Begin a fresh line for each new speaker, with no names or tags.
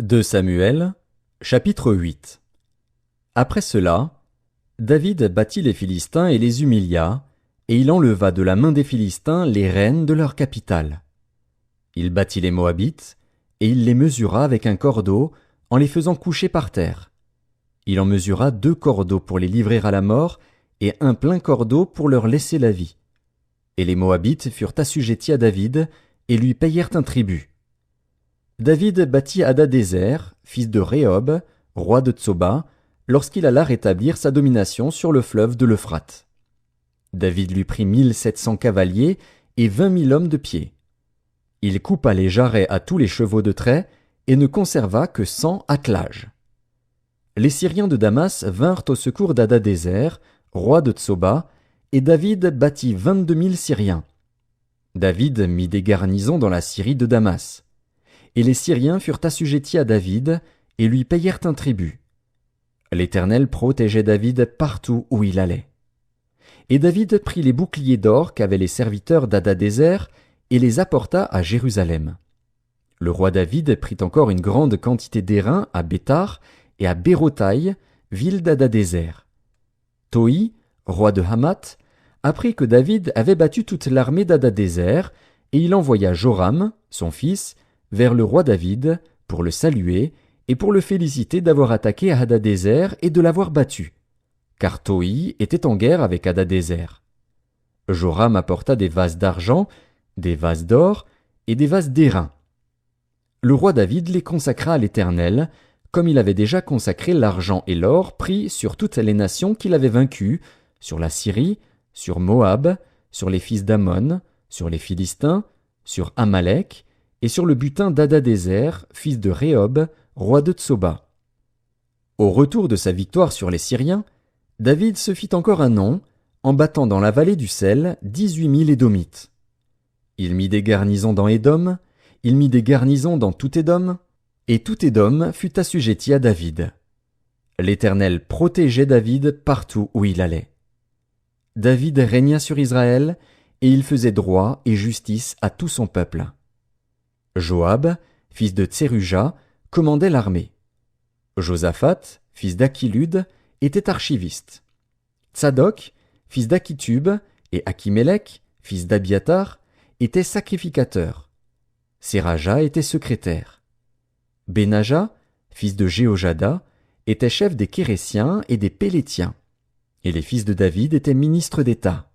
2 Samuel, chapitre 8. Après cela, David battit les Philistins et les humilia, et il enleva de la main des Philistins les rênes de leur capitale. Il battit les Moabites, et il les mesura avec un cordeau, en les faisant coucher par terre. Il en mesura 2 cordeaux pour les livrer à la mort, et un plein cordeau pour leur laisser la vie. Et les Moabites furent assujettis à David, et lui payèrent un tribut. David battit Hadadézer, fils de Rehob, roi de Tsoba, lorsqu'il alla rétablir sa domination sur le fleuve de l'Euphrate. David lui prit 1700 cavaliers et 20 000 hommes de pied. Il coupa les jarrets à tous les chevaux de trait et ne conserva que 100 attelages. Les Syriens de Damas vinrent au secours d'Hadadézer, roi de Tsoba, et David battit 22 000 Syriens. David mit des garnisons dans la Syrie de Damas. Et les Syriens furent assujettis à David et lui payèrent un tribut. L'Éternel protégeait David partout où il allait. Et David prit les boucliers d'or qu'avaient les serviteurs d'Hadadézer et les apporta à Jérusalem. Le roi David prit encore une grande quantité d'airain à Béthar et à Bérotaï, ville d'Hadadézer. Toi, roi de Hamath, apprit que David avait battu toute l'armée d'Hadadézer, et il envoya Joram, son fils, vers le roi David, pour le saluer et pour le féliciter d'avoir attaqué Hadadézer et de l'avoir battu, car Toi était en guerre avec Hadadézer. Joram apporta des vases d'argent, des vases d'or et des vases d'airain. Le roi David les consacra à l'Éternel, comme il avait déjà consacré l'argent et l'or pris sur toutes les nations qu'il avait vaincues, sur la Syrie, sur Moab, sur les fils d'Ammon, sur les Philistins, sur Amalek, et sur le butin d'Hadadézer, fils de Rehob, roi de Tsoba. Au retour de sa victoire sur les Syriens, David se fit encore un nom, en battant dans la vallée du Sel 18 000 Édomites. Il mit des garnisons dans Édom, il mit des garnisons dans tout Édom, et tout Édom fut assujetti à David. L'Éternel protégeait David partout où il allait. David régna sur Israël, et il faisait droit et justice à tout son peuple. Joab, fils de Tseruja, commandait l'armée. Josaphat, fils d'Achilud, était archiviste. Tsadok, fils d'Akitub, et Achimélec, fils d'Abiatar, étaient sacrificateurs. Séraja était secrétaire. Benaja, fils de Jéhojada, était chef des Kérésiens et des Pélétiens. Et les fils de David étaient ministres d'État.